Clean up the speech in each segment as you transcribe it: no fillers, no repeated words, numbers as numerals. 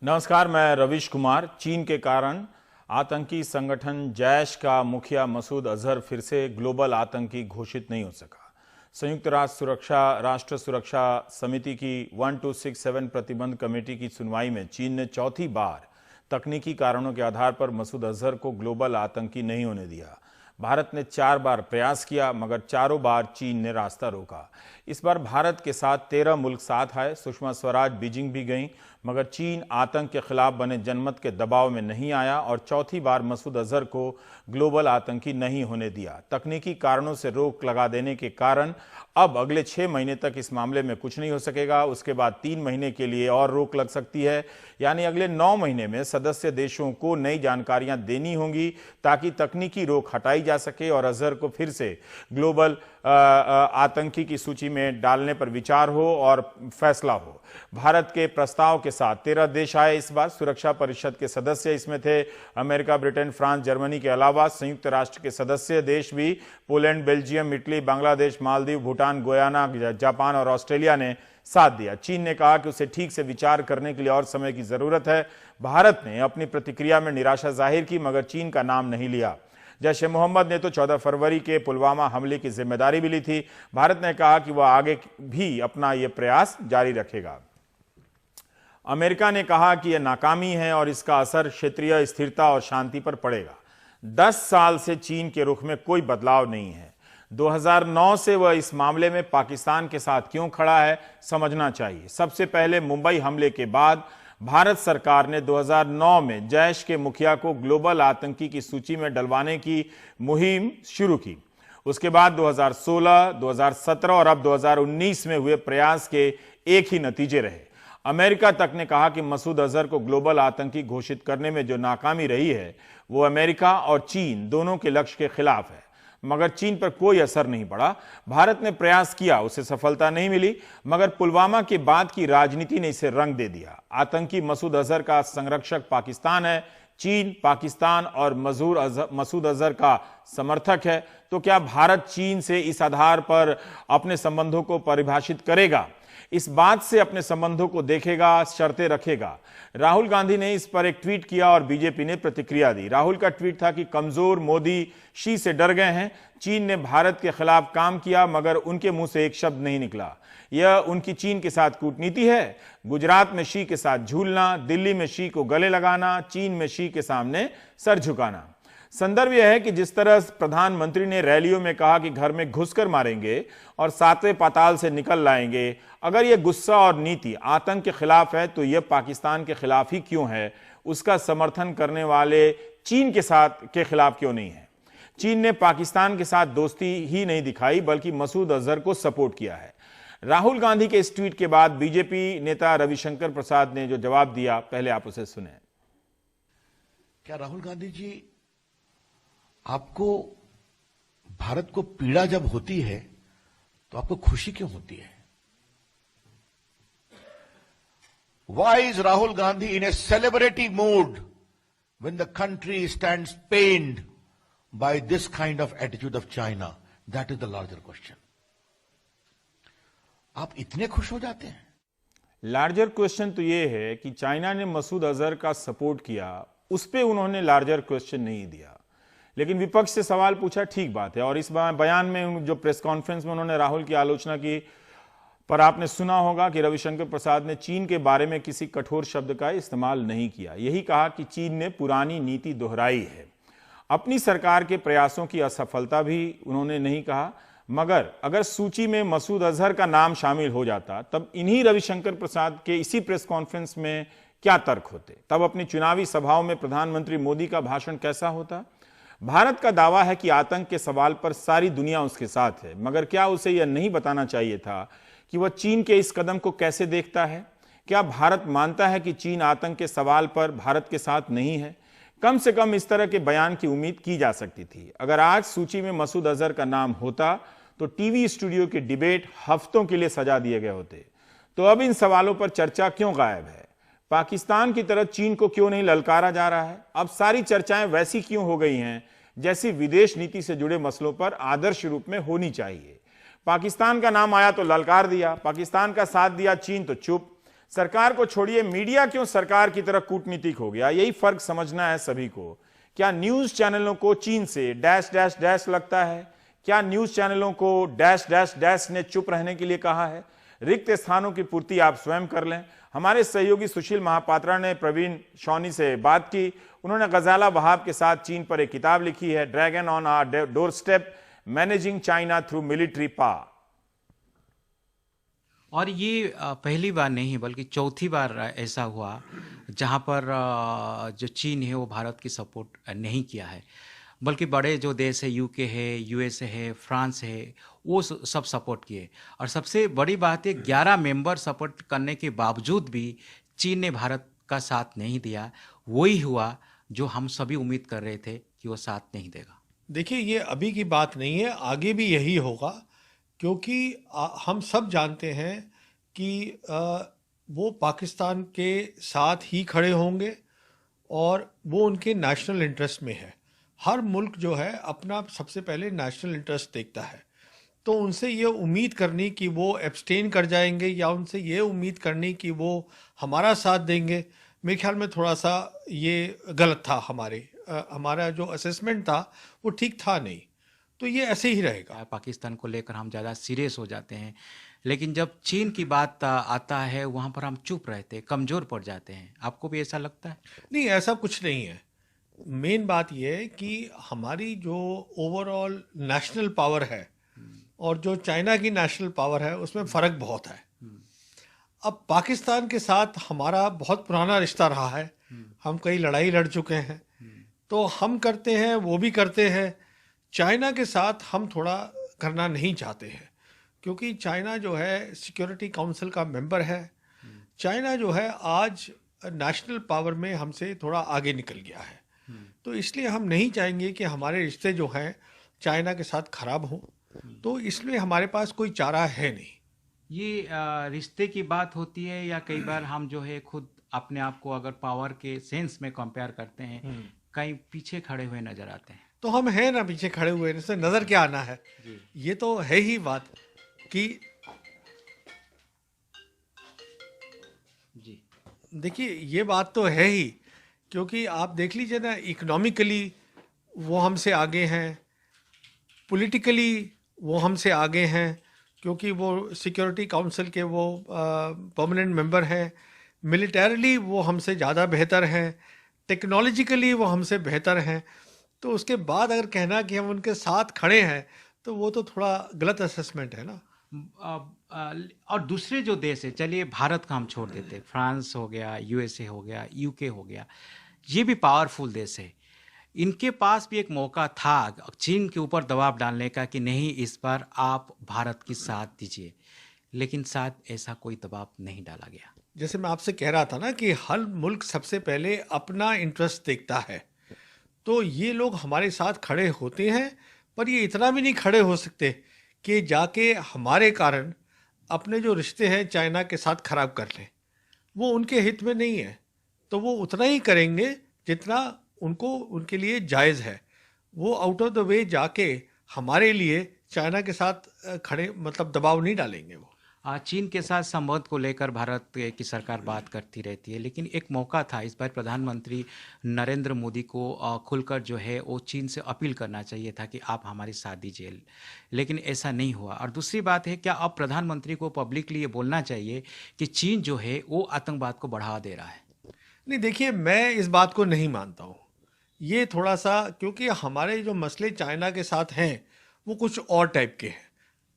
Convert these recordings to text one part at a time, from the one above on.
नमस्कार, मैं रविश कुमार। चीन के कारण आतंकी संगठन जैश का मुखिया मसूद अजहर फिर से ग्लोबल आतंकी घोषित नहीं हो सका। संयुक्त राष्ट्र सुरक्षा समिति की 1267 प्रतिबंध कमेटी की सुनवाई में चीन ने चौथी बार तकनीकी कारणों के आधार पर मसूद अजहर को ग्लोबल आतंकी नहीं होने दिया। भारत ने 4 बार प्रयास किया, मगर चारों बार चीन ने रास्ता रोका। इस बार भारत के साथ 13 मुल्क साथ आए। सुषमा स्वराज बीजिंग भी गईं, मगर चीन आतंक के खिलाफ बने जनमत के दबाव में नहीं आया और चौथी बार मसूद अजहर को ग्लोबल आतंकी नहीं होने दिया। तकनीकी कारणों से रोक लगा देने के कारण अब अगले 6 महीने तक इस मामले में कुछ नहीं हो सकेगा। उसके बाद 3 महीने के लिए और रोक लग सकती है, यानी अगले 9 महीने में सदस्य देशों को नई जानकारियां देनी होंगी ताकि तकनीकी रोक हटाई जा सके और अजहर को फिर से ग्लोबल आतंकी की सूची में डालने पर विचार हो और फैसला हो। भारत के प्रस्ताव के साथ 13 देश आए। इस बार सुरक्षा परिषद के सदस्य इसमें थे अमेरिका, ब्रिटेन, फ्रांस, जर्मनी के अलावा संयुक्त राष्ट्र के सदस्य देश भी Poland, Belgium, Italy, Bangladesh, Maldives, Bhutan, Guyana, Japan और ऑस्ट्रेलिया ने साथ दिया। चीन ने कहा कि उसे ठीक से विचार करने के लिए और समय की जरूरत है। भारत ने अपनी प्रतिक्रिया में निराशा जाहिर की, मगर चीन का नाम नहीं लिया। जैश मोहम्मद ने तो 14 फरवरी के पुलवामा हमले की जिम्मेदारी भी ली थी। भारत ने कहा कि वह आगे भी अपना यह प्रयास जारी रखेगा। अमेरिका ने कहा कि यह नाकामी है और इसका असर क्षेत्रीय स्थिरता और शांति पर पड़ेगा। 10 साल से चीन के रुख में कोई बदलाव नहीं है। 2009 से वह इस मामले में पाकिस्तान के साथ क्यों खड़ा है, समझना चाहिए। सबसे पहले मुंबई हमले के बाद भारत सरकार ने 2009 में जैश के मुखिया को ग्लोबल आतंकी की सूची में डलवाने की मुहिम शुरू की। उसके बाद 2016, 2017 और अब 2019 में हुए प्रयास के एक ही नतीजे रहे। अमेरिका तक ने कहा कि मसूद अजहर को ग्लोबल आतंकी घोषित करने में जो नाकामी रही है वो अमेरिका और चीन दोनों के लक्ष्य के खिलाफ है, मगर चीन पर कोई असर नहीं पड़ा। भारत ने प्रयास किया, उसे सफलता नहीं मिली, मगर पुलवामा के बाद की राजनीति ने इसे रंग दे दिया। आतंकी मसूद अजहर का संरक्षक पाकिस्तान है। चीन पाकिस्तान और मसूद अजहर का समर्थक है। तो क्या भारत चीन से इस आधार पर अपने संबंधों को परिभाषित करेगा? इस बात से अपने संबंधों को देखेगा, शर्तें रखेगा। राहुल गांधी ने इस पर एक ट्वीट किया और बीजेपी ने प्रतिक्रिया दी। राहुल का ट्वीट था कि कमजोर मोदी शी से डर गए हैं। चीन ने भारत के खिलाफ काम किया, मगर उनके मुंह से एक शब्द नहीं निकला। यह उनकी चीन के साथ कूटनीति है। गुजरात में शी के साथ झूलना, दिल्ली में शी को गले लगाना, चीन में शी के सामने सर झुकाना। संदर्भ यह है कि जिस तरह प्रधानमंत्री ने रैलियों में कहा कि घर में घुसकर मारेंगे और 7वें पाताल से निकल लाएंगे, अगर यह गुस्सा और नीति आतंक के खिलाफ है तो यह पाकिस्तान के खिलाफ ही क्यों है? उसका समर्थन करने वाले चीन के खिलाफ क्यों नहीं है? चीन ने पाकिस्तान के साथ दोस्ती ही नहीं दिखाई, बल्कि मसूद अजहर को सपोर्ट किया है। राहुल गांधी के इस ट्वीट के बाद बीजेपी नेता रविशंकर प्रसाद ने जो जवाब दिया, पहले आप उसे सुने। क्या राहुल गांधी जी, आपको भारत को पीड़ा जब होती है तो आपको खुशी क्यों होती है? Why is Rahul Gandhi in a celebratory mood when the country stands pained by this kind of attitude of China? That is the larger question. आप इतने खुश हो जाते हैं? लार्जर क्वेश्चन तो यह है कि चाइना ने मसूद अजहर का सपोर्ट किया, उस पर उन्होंने लार्जर क्वेश्चन नहीं दिया। लेकिन विपक्ष से सवाल पूछा, ठीक बात है। और इस बयान में जो प्रेस कॉन्फ्रेंस में उन्होंने राहुल की आलोचना की, पर आपने सुना होगा कि रविशंकर प्रसाद ने चीन के बारे में किसी कठोर शब्द का इस्तेमाल नहीं किया। यही कहा कि चीन ने पुरानी नीति दोहराई है। अपनी सरकार के प्रयासों की असफलता भी उन्होंने नहीं कहा, मगर अगर सूची में मसूद अजहर का नाम शामिल हो जाता तब इन्हीं रविशंकर प्रसाद के इसी प्रेस कॉन्फ्रेंस में क्या तर्क होते? तब अपनी चुनावी सभाओं में प्रधानमंत्री मोदी का भाषण कैसा होता? भारत का दावा है कि आतंक के सवाल पर सारी दुनिया उसके साथ है, मगर क्या उसे यह नहीं बताना चाहिए था कि वह चीन के इस कदम को कैसे देखता है? क्या भारत मानता है कि चीन आतंक के सवाल पर भारत के साथ नहीं है? कम से कम इस तरह के बयान की उम्मीद की जा सकती थी। अगर आज सूची में मसूद अजहर का नाम होता तो टीवी स्टूडियो के डिबेट हफ्तों के लिए सजा दिए गए होते। तो अब इन सवालों पर चर्चा क्यों गायब है? पाकिस्तान की तरह चीन को क्यों नहीं ललकारा जा रहा है? अब सारी चर्चाएं वैसी क्यों हो गई हैं जैसी विदेश नीति से जुड़े मसलों पर आदर्श रूप में होनी चाहिए? पाकिस्तान का नाम आया तो ललकार दिया, पाकिस्तान का साथ दिया चीन तो चुप। सरकार को छोड़िए, मीडिया क्यों सरकार की तरह कूटनीतिक हो गया, यही फर्क समझना है सभी को। क्या न्यूज चैनलों को चीन से डैश डैश डैश लगता है? क्या न्यूज चैनलों को डैश डैश डैश ने चुप रहने के लिए कहा है? रिक्त स्थानों की पूर्ति आप स्वयं कर लें। हमारे सहयोगी सुशील महापात्रा ने प्रवीण शॉनी से बात की। उन्होंने गजाला वहाब के साथ चीन पर एक किताब लिखी है, dragon on our door step, managing China through military power. और ये पहली बार नहीं बल्कि चौथी बार ऐसा हुआ जहाँ पर जो चीन है वो भारत की सपोर्ट नहीं किया है, बल्कि बड़े जो देश है, यूके है, यूएसए है, फ्रांस है, वो सब सपोर्ट किए। और सबसे बड़ी बात है, 11 मेंबर सपोर्ट करने के बावजूद भी चीन ने भारत का साथ नहीं दिया। वही हुआ जो हम सभी उम्मीद कर रहे थे कि वो साथ नहीं देगा। देखिए, ये अभी की बात नहीं है, आगे भी यही होगा, क्योंकि हम सब जानते हैं कि वो पाकिस्तान के साथ ही खड़े होंगे और वो उनके नेशनल इंटरेस्ट में है। हर मुल्क जो है अपना सबसे पहले नेशनल इंटरेस्ट देखता है, तो उनसे ये उम्मीद करनी कि वो एब्सटेन कर जाएंगे या उनसे ये उम्मीद करनी कि वो हमारा साथ देंगे, मेरे ख्याल में थोड़ा सा ये गलत था। हमारा जो असेसमेंट था वो ठीक था नहीं, तो ये ऐसे ही रहेगा। पाकिस्तान को लेकर हम ज़्यादा सीरियस हो जाते हैं, लेकिन जब चीन की बात आता है वहाँ पर हम चुप रहते, कमज़ोर पड़ जाते हैं। आपको भी ऐसा लगता है? नहीं, ऐसा कुछ नहीं है। मेन बात यह है कि हमारी जो ओवरऑल नेशनल पावर है और जो चाइना की नेशनल पावर है उसमें फ़र्क बहुत है। अब पाकिस्तान के साथ हमारा बहुत पुराना रिश्ता रहा है, हम कई लड़ाई लड़ चुके हैं, तो हम करते हैं, वो भी करते हैं। चाइना के साथ हम थोड़ा करना नहीं चाहते हैं, क्योंकि चाइना जो है सिक्योरिटी काउंसिल का मेंबर है। चाइना जो है आज नेशनल पावर में हमसे थोड़ा आगे निकल गया है, तो इसलिए हम नहीं चाहेंगे कि हमारे रिश्ते जो हैं चाइना के साथ ख़राब हों, तो इसलिए हमारे पास कोई चारा है नहीं। ये रिश्ते की बात होती है या कई बार हम जो है खुद अपने आप को अगर पावर के सेंस में कंपेयर करते हैं, कहीं पीछे खड़े हुए नजर आते हैं? तो हम हैं ना पीछे खड़े हुए, इससे नज़र क्या आना है? ये तो है ही बात कि जी देखिए, ये बात तो है ही, क्योंकि आप देख लीजिए ना, इकोनॉमिकली वो हमसे आगे हैं, पॉलिटिकली वो हमसे आगे हैं, क्योंकि वो सिक्योरिटी काउंसिल के वो परमानेंट मेंबर हैं। मिलिटरीली वो हमसे ज़्यादा बेहतर हैं, टेक्नोलॉजिकली वो हमसे बेहतर हैं। तो उसके बाद अगर कहना कि हम उनके साथ खड़े हैं, तो वो तो थोड़ा गलत असेसमेंट है ना। और दूसरे जो देश है, चलिए भारत का हम छोड़ देते, फ्रांस हो गया, यूएसए हो गया, यूके हो गया, ये भी पावरफुल देश है। इनके पास भी एक मौका था चीन के ऊपर दबाव डालने का कि नहीं, इस बार आप भारत की साथ दीजिए, लेकिन साथ ऐसा कोई दबाव नहीं डाला गया। जैसे मैं आपसे कह रहा था ना कि हर मुल्क सबसे पहले अपना इंटरेस्ट देखता है, तो ये लोग हमारे साथ खड़े होते हैं, पर ये इतना भी नहीं खड़े हो सकते कि जाके हमारे कारण अपने जो रिश्ते हैं चाइना के साथ ख़राब कर लें। वो उनके हित में नहीं है, तो वो उतना ही करेंगे जितना उनको उनके लिए जायज़ है। वो आउट ऑफ द वे जाके हमारे लिए चाइना के साथ खड़े मतलब दबाव नहीं डालेंगे। वो चीन के साथ संबंध को लेकर भारत की सरकार बात करती रहती है, लेकिन एक मौका था इस बार प्रधानमंत्री नरेंद्र मोदी को खुलकर जो है वो चीन से अपील करना चाहिए था कि आप हमारी साथ दीजिए, लेकिन ऐसा नहीं हुआ। और दूसरी बात है, क्या अब प्रधानमंत्री को पब्लिकली ये बोलना चाहिए कि चीन जो है वो आतंकवाद को बढ़ावा दे रहा है? नहीं, देखिए, मैं इस बात को नहीं मानता हूँ। ये थोड़ा सा, क्योंकि हमारे जो मसले चाइना के साथ हैं वो कुछ और टाइप के हैं।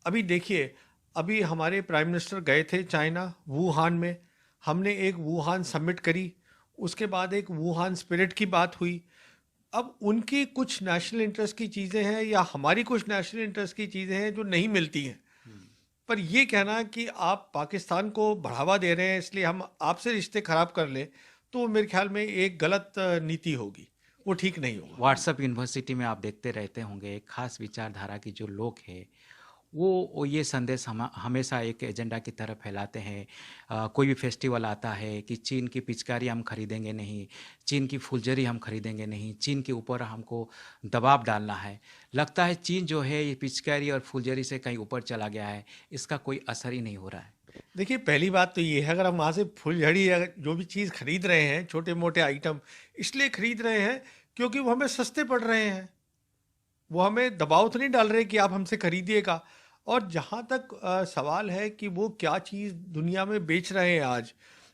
अभी देखिए, अभी हमारे प्राइम मिनिस्टर गए थे चाइना, वुहान में। हमने एक वुहान समिट करी, उसके बाद एक वुहान स्पिरिट की बात हुई। अब उनकी कुछ नेशनल इंटरेस्ट की चीज़ें हैं या हमारी कुछ नेशनल इंटरेस्ट की चीज़ें हैं जो नहीं मिलती हैं। पर ये कहना कि आप पाकिस्तान को बढ़ावा दे रहे हैं इसलिए हम आपसे रिश्ते ख़राब कर लें, तो मेरे ख्याल में एक गलत नीति होगी, वो ठीक नहीं होगा। व्हाट्सएप यूनिवर्सिटी में आप देखते रहते होंगे, एक खास विचारधारा की जो लोग हैं वो ये संदेश हमेशा एक एजेंडा की तरह फैलाते हैं। कोई भी फेस्टिवल आता है कि चीन की पिचकारी हम खरीदेंगे नहीं, चीन की फुलझड़ी हम खरीदेंगे नहीं, चीन के ऊपर हमको दबाव डालना है। लगता है चीन जो है ये पिचकारी और फुलझड़ी से कहीं ऊपर चला गया है, इसका कोई असर ही नहीं हो रहा है। देखिए, पहली बात तो ये है, अगर हम वहाँ से फुलझड़ी अगर जो भी चीज़ खरीद रहे हैं, छोटे मोटे आइटम इसलिए खरीद रहे हैं क्योंकि वो हमें सस्ते पड़ रहे हैं। वो हमें दबाव तो नहीं डाल रहे कि आप हमसे खरीदिएगा। और जहाँ तक सवाल है कि वो क्या चीज़ दुनिया में बेच रहे हैं आज,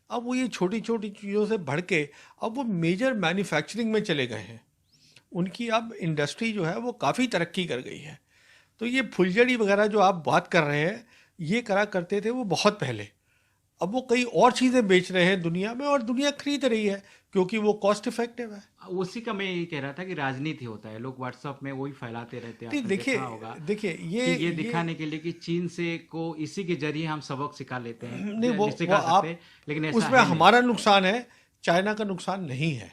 अब वो ये छोटी छोटी चीज़ों से बढ़ के अब वो मेजर मैन्युफैक्चरिंग में चले गए हैं। उनकी अब इंडस्ट्री जो है वो काफ़ी तरक्की कर गई है। तो ये फुलझड़ी वगैरह जो आप बात कर रहे हैं, ये करा करते थे वो बहुत पहले। अब वो कई और चीज़ें बेच रहे हैं दुनिया में और दुनिया खरीद रही है क्योंकि वो कॉस्ट इफेक्टिव है। उसी का मैं ये कह रहा था कि राजनीति होता है, लोग व्हाट्सएप में वही फैलाते रहते हैं। नहीं, आपने देखिए देखा होगा देखिए कि ये दिखाने के लिए कि चीन से को इसी के जरिए हम सबक सिखा लेते हैं। नहीं, वो सिखा आप सकते हैं, लेकिन ऐसा उसमें है नहीं। हमारा नुकसान है, चाइना का नुकसान नहीं है।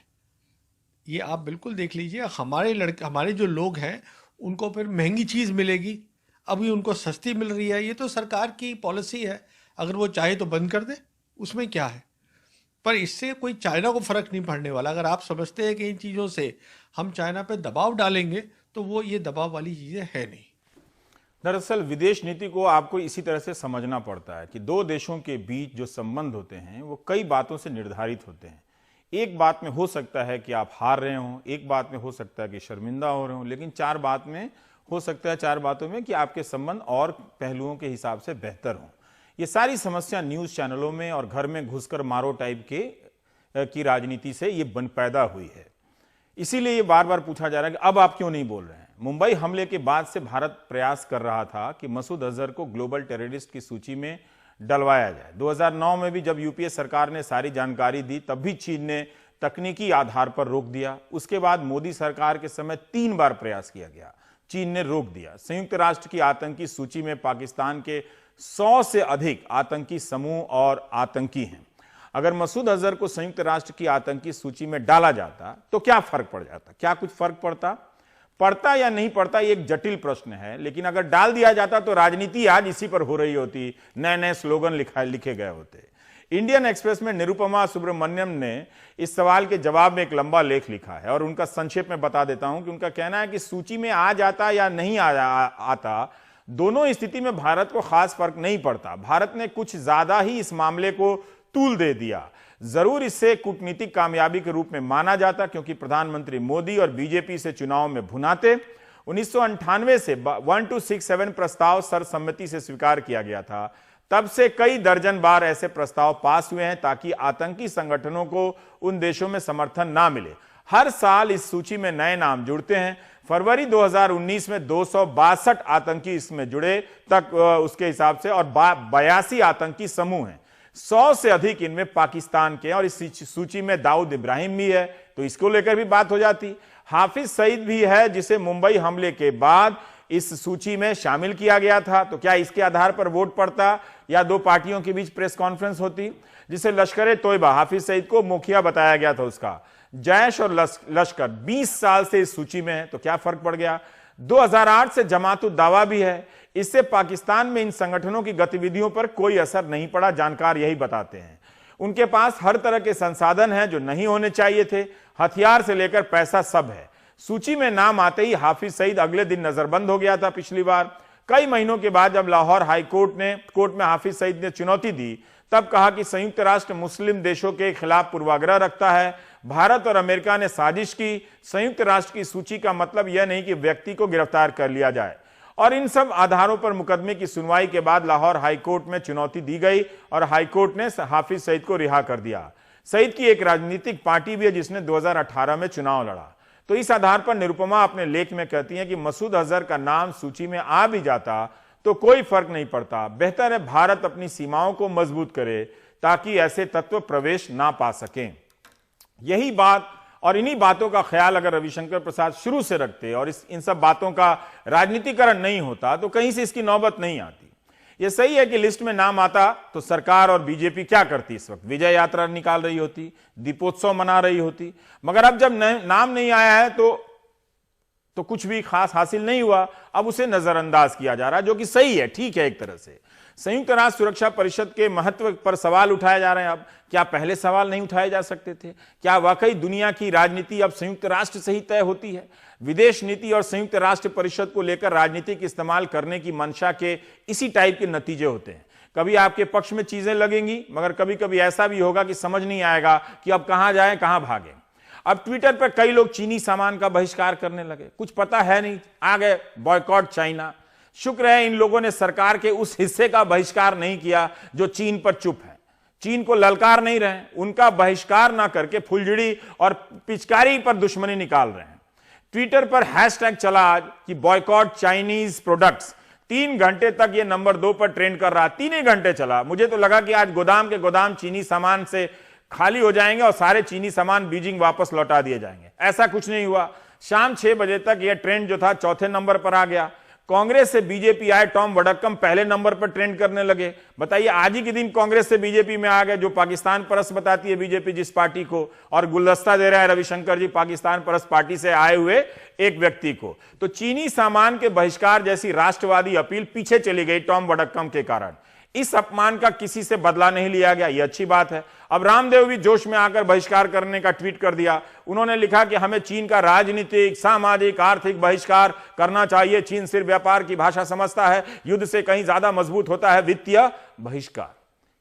ये आप बिल्कुल देख लीजिए, हमारे जो लोग हैं उनको फिर महंगी चीज़ मिलेगी, अभी उनको सस्ती मिल रही है। ये तो सरकार की पॉलिसी है, अगर वो चाहे तो बंद कर दे, उसमें क्या है। पर इससे कोई चाइना को फर्क नहीं पड़ने वाला। अगर आप समझते हैं कि इन चीज़ों से हम चाइना पे दबाव डालेंगे तो वो ये दबाव वाली चीज़ें है नहीं। दरअसल विदेश नीति को आपको इसी तरह से समझना पड़ता है कि दो देशों के बीच जो संबंध होते हैं वो कई बातों से निर्धारित होते हैं। एक बात में हो सकता है कि आप हार रहे हों, एक बात में हो सकता है कि शर्मिंदा हो रहे हों, लेकिन चार बातों में कि आपके संबंध और पहलुओं के हिसाब से बेहतर हों। ये सारी समस्या न्यूज़ चैनलों में और घर में घुसकर मारो टाइप की राजनीति से ये पैदा हुई है। इसीलिए ये बार बार पूछा जा रहा है कि अब आप क्यों नहीं बोल रहे हैं। मुंबई हमले के बाद से भारत प्रयास कर रहा था कि मसूद अजहर को ग्लोबल टेररिस्ट की सूची में डलवाया जाए। 2009 में भी जब यूपीए सरकार ने सारी जानकारी दी तब भी चीन ने तकनीकी आधार पर रोक दिया। उसके बाद मोदी सरकार के समय 3 बार प्रयास किया गया, चीन ने रोक दिया। संयुक्त राष्ट्र की आतंकी सूची में पाकिस्तान के 100 से अधिक आतंकी समूह और आतंकी हैं। अगर मसूद अजहर को संयुक्त राष्ट्र की आतंकी सूची में डाला जाता तो क्या फर्क पड़ जाता? क्या कुछ फर्क पड़ता या नहीं पड़ता, ये एक जटिल प्रश्न है। लेकिन अगर डाल दिया जाता तो राजनीति आज इसी पर हो रही होती, नए नए स्लोगन लिखे गए होते। इंडियन एक्सप्रेस में निरुपमा सुब्रमण्यम ने इस सवाल के जवाब में एक लंबा लेख लिखा है और उनका संक्षेप में बता देता हूं कि उनका कहना है कि सूची में आ जाता या नहीं आता, दोनों स्थिति में भारत को खास फर्क नहीं पड़ता। भारत ने कुछ ज्यादा ही इस मामले को तूल दे दिया। जरूर इससे कूटनीतिक कामयाबी के रूप में माना जाता क्योंकि प्रधानमंत्री मोदी और बीजेपी से चुनाव में भुनाते। 1998 से 1267 प्रस्ताव सर्वसम्मति से स्वीकार किया गया था। तब से कई दर्जन बार ऐसे प्रस्ताव पास हुए हैं ताकि आतंकी संगठनों को उन देशों में समर्थन ना मिले। हर साल इस सूची में नए नाम जुड़ते हैं। फरवरी 2019 में 262 आतंकी इसमें जुड़े तक उसके हिसाब से, और 82 आतंकी समूह हैं। 100 से अधिक इनमें पाकिस्तान के, और इस सूची में दाऊद इब्राहिम भी है, तो इसको लेकर भी बात हो जाती। हाफिज सईद भी है जिसे मुंबई हमले के बाद इस सूची में शामिल किया गया था। तो क्या इसके आधार पर वोट पड़ता या दो पार्टियों के बीच प्रेस कॉन्फ्रेंस होती? जिसे लश्कर तोयबा, हाफिज सईद को मुखिया बताया गया था उसका। जैश और लश्कर 20 साल से इस सूची में है, तो क्या फर्क पड़ गया? 2008 से जमातुद दावा भी है। इससे पाकिस्तान में इन संगठनों की गतिविधियों पर कोई असर नहीं पड़ा, जानकार यही बताते हैं। उनके पास हर तरह के संसाधन हैं जो नहीं होने चाहिए थे, हथियार से लेकर पैसा सब है। सूची में नाम आते ही हाफिज सईद अगले दिन नजरबंद हो गया था। पिछली बार कई महीनों के बाद जब लाहौर हाई कोर्ट में हाफिज सईद ने चुनौती दी, तब कहा कि संयुक्त राष्ट्र मुस्लिम देशों के खिलाफ पूर्वाग्रह रखता है। भारत और अमेरिका ने साजिश की। संयुक्त राष्ट्र की सूची का मतलब यह नहीं कि व्यक्ति को गिरफ्तार कर लिया जाए। और इन सब आधारों पर मुकदमे की सुनवाई के बाद लाहौर हाईकोर्ट में चुनौती दी गई और हाईकोर्ट ने हाफिज सईद को रिहा कर दिया। सईद की एक राजनीतिक पार्टी भी है जिसने 2018 में चुनाव लड़ा। तो इस आधार पर निरुपमा अपने लेख में कहती हैं कि मसूद अजहर का नाम सूची में आ भी जाता तो कोई फर्क नहीं पड़ता। बेहतर है भारत अपनी सीमाओं को मजबूत करे ताकि ऐसे तत्व प्रवेश ना पा सकें। यही बात और इन्हीं बातों का ख्याल अगर रविशंकर प्रसाद शुरू से रखते और इन सब बातों का राजनीतिकरण नहीं होता तो कहीं से इसकी नौबत नहीं आती। यह सही है कि लिस्ट में नाम आता तो सरकार और बीजेपी क्या करती? इस वक्त विजय यात्रा निकाल रही होती, दीपोत्सव मना रही होती। मगर अब जब नाम नहीं आया है तो कुछ भी खास हासिल नहीं हुआ। अब उसे नजरअंदाज किया जा रहा है, जो कि सही है, ठीक है। एक तरह से संयुक्त राष्ट्र सुरक्षा परिषद के महत्व पर सवाल उठाए जा रहे हैं। अब क्या पहले सवाल नहीं उठाए जा सकते थे? क्या वाकई दुनिया की राजनीति अब संयुक्त राष्ट्र से ही तय होती है? विदेश नीति और संयुक्त राष्ट्र परिषद को लेकर राजनीतिक इस्तेमाल करने की मंशा के इसी टाइप के नतीजे होते हैं। कभी आपके पक्ष में चीजें लगेंगी, मगर कभी कभी ऐसा भी होगा कि समझ नहीं आएगा कि अब कहां जाएं कहां भागें। अब ट्विटर पर कई लोग चीनी सामान का बहिष्कार करने लगे, कुछ पता है नहीं, आ गए बॉयकॉट चाइना। शुक्र है इन लोगों ने सरकार के उस हिस्से का बहिष्कार नहीं किया जो चीन पर चुप है, चीन को ललकार नहीं रहे, उनका बहिष्कार ना करके फुलझड़ी और पिचकारी पर दुश्मनी निकाल रहे हैं। ट्विटर पर हैशटैग चला आज कि बॉयकॉट चाइनीज प्रोडक्ट्स, 3 घंटे तक ये नंबर 2 पर ट्रेंड कर रहा, 3 ही घंटे चला। मुझे तो लगा कि आज गोदाम के गोदाम चीनी सामान से खाली हो जाएंगे और सारे चीनी सामान बीजिंग वापस लौटा दिए जाएंगे। ऐसा कुछ नहीं हुआ। शाम 6 बजे तक यह ट्रेंड जो था 4थे नंबर पर आ गया। कांग्रेस से बीजेपी आए टॉम वडक्कम पहले नंबर पर ट्रेंड करने लगे। बताइए, आज ही के दिन कांग्रेस से बीजेपी में आ गए, जो पाकिस्तान परस्त बताती है बीजेपी जिस पार्टी को, और गुलदस्ता दे रहा है रविशंकर जी पाकिस्तान परस्त पार्टी से आए हुए एक व्यक्ति को। तो चीनी सामान के बहिष्कार जैसी राष्ट्रवादी अपील पीछे चली गई टॉम वडक्कम के कारण। इस अपमान का किसी से बदला नहीं लिया गया, यह अच्छी बात है। अब रामदेव भी जोश में आकर बहिष्कार करने का ट्वीट कर दिया। उन्होंने लिखा कि हमें चीन का राजनीतिक, सामाजिक, आर्थिक बहिष्कार करना चाहिए। चीन सिर्फ व्यापार की भाषा समझता है, युद्ध से कहीं ज्यादा मजबूत होता है वित्तीय बहिष्कार।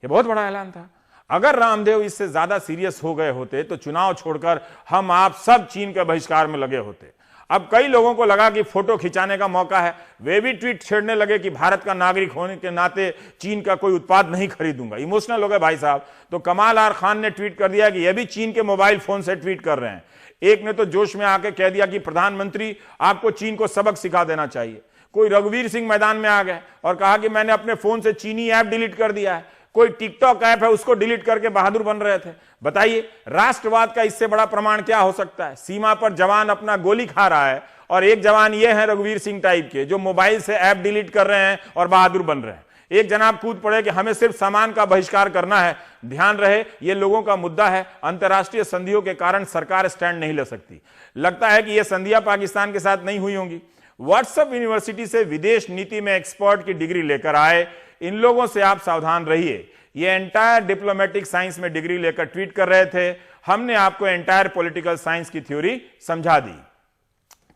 यह बहुत बड़ा ऐलान था। अगर रामदेव इससे ज्यादा सीरियस हो गए होते तो चुनाव छोड़कर हम आप सब चीन के बहिष्कार में लगे होते। अब कई लोगों को लगा कि फोटो खिंचाने का मौका है, वे भी ट्वीट छेड़ने लगे कि भारत का नागरिक होने के नाते चीन का कोई उत्पाद नहीं खरीदूंगा। इमोशनल हो गए भाई साहब। तो कमाल आर खान ने ट्वीट कर दिया कि यह भी चीन के मोबाइल फोन से ट्वीट कर रहे हैं। एक ने तो जोश में आकर कह दिया कि प्रधानमंत्री आपको चीन को सबक सिखा देना चाहिए। कोई रघुवीर सिंह मैदान में आ गए और कहा कि मैंने अपने फोन से चीनी ऐप डिलीट कर दिया है। कोई टिकटॉक ऐप है उसको डिलीट करके बहादुर बन रहे थे। बताइए, राष्ट्रवाद का इससे बड़ा प्रमाण क्या हो सकता है? सीमा पर जवान अपना गोली खा रहा है और एक जवान ये है रघुवीर सिंह टाइप के, जो मोबाइल से ऐप डिलीट कर रहे हैं और बहादुर बन रहे हैं। एक जनाब कूद पड़े कि हमें सिर्फ सामान का बहिष्कार करना है। ध्यान रहे, ये लोगों का मुद्दा है। अंतर्राष्ट्रीय संधियों के कारण सरकार स्टैंड नहीं ले सकती। लगता है कि यह संधियां पाकिस्तान के साथ नहीं हुई होंगी। व्हाट्सएप यूनिवर्सिटी से विदेश नीति में एक्सपर्ट की डिग्री लेकर आए इन लोगों से आप सावधान रहिए। ये एंटायर डिप्लोमेटिक साइंस में डिग्री लेकर ट्वीट कर रहे थे। हमने आपको एंटायर पॉलिटिकल साइंस की थ्योरी समझा दी।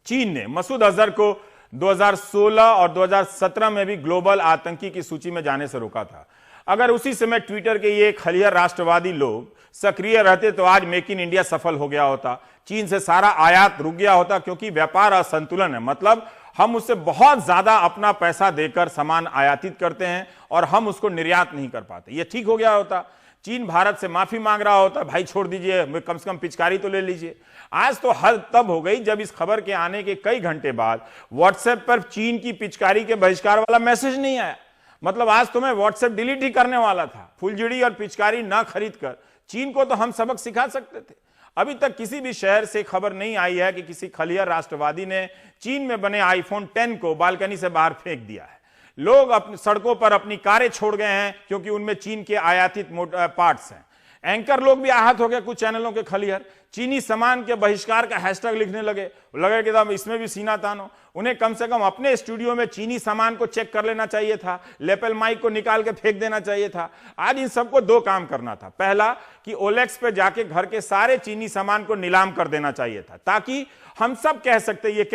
चीन ने मसूद अजहर को 2016 और 2017 में भी ग्लोबल आतंकी की सूची में जाने से रोका था। अगर उसी समय ट्विटर के ये खलियर राष्ट्रवादी लोग सक्रिय रहते तो आज मेक इन इंडिया सफल हो गया होता। चीन से सारा आयात रुक गया होता, क्योंकि व्यापार असंतुलन है। मतलब हम उससे बहुत ज्यादा अपना पैसा देकर सामान आयातित करते हैं और हम उसको निर्यात नहीं कर पाते। ये ठीक हो गया होता। चीन भारत से माफी मांग रहा होता, भाई छोड़ दीजिए, कम से कम पिचकारी तो ले लीजिए। आज तो हद तब हो गई जब इस खबर के आने के कई घंटे बाद व्हाट्सएप पर चीन की पिचकारी के बहिष्कार वाला मैसेज नहीं आया। मतलब आज तो मैं व्हाट्सएप डिलीट ही करने वाला था। फुलझड़ी और पिचकारी ना खरीद कर चीन को तो हम सबक सिखा सकते थे। अभी तक किसी भी शहर से खबर नहीं आई है कि किसी खलियर राष्ट्रवादी ने चीन में बने आईफोन 10 को बालकनी से बाहर फेंक दिया है। लोग अपनी सड़कों पर अपनी कारें छोड़ गए हैं क्योंकि उनमें चीन के आयातित पार्ट्स हैं। एंकर लोग भी आहत हो गए, कुछ चैनलों के खलियर चीनी सामान के बहिष्कार का हैशटैग लिखने लगे कि इसमें भी सीना तानो। उन्हें कम से कम अपने स्टूडियो में चीनी सामान को चेक कर लेना चाहिए था, लेपल माइक को निकाल के फेंक देना चाहिए था। आज इन सबको 2 काम करना था। पहला कि ओलेक्स पे जाके घर के सारे चीनी सामान को नीलाम कर देना चाहिए था, ताकि हम सब कह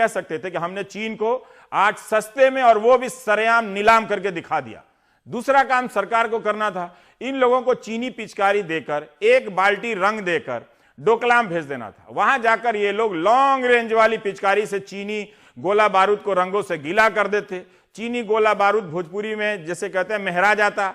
सकते थे कि हमने चीन को आज सस्ते में और वो भी सरेआम नीलाम करके दिखा दिया। दूसरा काम सरकार को करना था, इन लोगों को चीनी पिचकारी देकर 1 बाल्टी रंग देकर डोकलाम भेज देना था। वहां जाकर ये लोग लॉन्ग रेंज वाली पिचकारी से चीनी गोला बारूद को रंगों से गीला कर देते। चीनी गोला बारूद भोजपुरी में जैसे कहते हैं मेहरा जाता,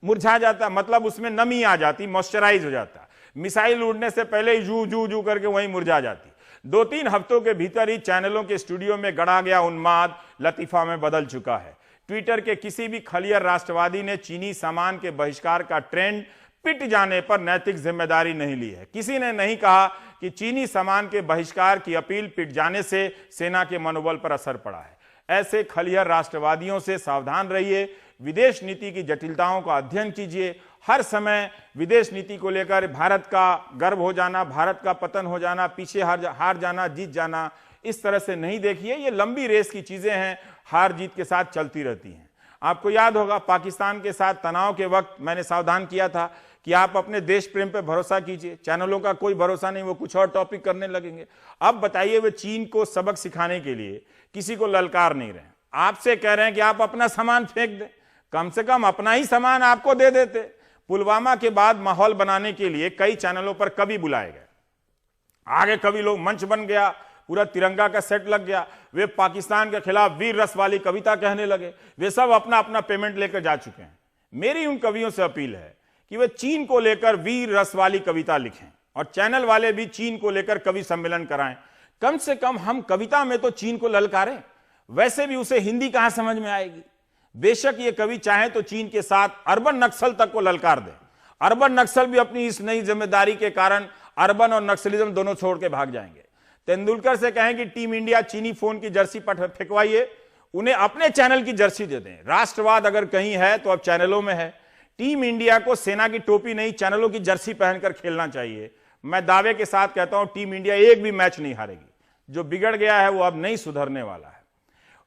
मुरझा जाता, मतलब उसमें नमी आ जाती, मॉइस्चराइज हो जाता। मिसाइल उड़ने से पहले ही जू जू जू करके वहीं मुरझा जाती। 2-3 हफ्तों के भीतर ही चैनलों के स्टूडियो में गढ़ा गया उन्माद लतीफा में बदल चुका है। ट्विटर के किसी भी खलियर राष्ट्रवादी ने चीनी सामान के बहिष्कार का ट्रेंड पिट जाने पर नैतिक जिम्मेदारी नहीं ली है। किसी ने नहीं कहा कि चीनी सामान के बहिष्कार की अपील पिट जाने से सेना के मनोबल पर असर पड़ा है। ऐसे खलियर राष्ट्रवादियों से सावधान रहिए। विदेश नीति की जटिलताओं का अध्ययन कीजिए। हर समय विदेश नीति को लेकर भारत का गर्व हो जाना, भारत का पतन हो जाना, पीछे हार जाना, जीत जाना, इस तरह से नहीं देखिए। ये लंबी रेस की चीजें हैं, हार जीत के साथ चलती रहती हैं। आपको याद होगा पाकिस्तान के साथ तनाव के वक्त मैंने सावधान किया था कि आप अपने देश प्रेम पर भरोसा कीजिए। चैनलों का कोई भरोसा नहीं, वो कुछ और टॉपिक करने लगेंगे। अब बताइए, वे चीन को सबक सिखाने के लिए किसी को ललकार नहीं रहे, आपसे कह रहे हैं कि आप अपना सामान फेंक दें। कम से कम अपना ही सामान आपको दे देते। पुलवामा के बाद माहौल बनाने के लिए कई चैनलों पर कवि बुलाए गए, आगे कवि लोग मंच बन गया, पूरा तिरंगा का सेट लग गया, वे पाकिस्तान के खिलाफ वीर रस वाली कविता कहने लगे। वे सब अपना अपना पेमेंट लेकर जा चुके हैं। मेरी उन कवियों से अपील है कि वे चीन को लेकर वीर रस वाली कविता लिखें और चैनल वाले भी चीन को लेकर कवि सम्मेलन कराएं। कम से कम हम कविता में तो चीन को ललकारें, वैसे भी उसे हिंदी कहां समझ में आएगी। बेशक ये कवि चाहे तो चीन के साथ अर्बन नक्सल तक को ललकार दे। अर्बन नक्सल भी अपनी इस नई जिम्मेदारी के कारण अर्बन और नक्सलिज्म दोनों छोड़ के भाग जाएंगे। तेंदुलकर से कहें कि टीम इंडिया चीनी फोन की जर्सी पर फेंकवाइए, उन्हें अपने चैनल की जर्सी दे दें। राष्ट्रवाद अगर कहीं है तो अब चैनलों में है। टीम इंडिया को सेना की टोपी नहीं, चैनलों की जर्सी पहनकर खेलना चाहिए। मैं दावे के साथ कहता हूं टीम इंडिया एक भी मैच नहीं हारेगी। जो बिगड़ गया है वो अब नहीं सुधरने वाला है।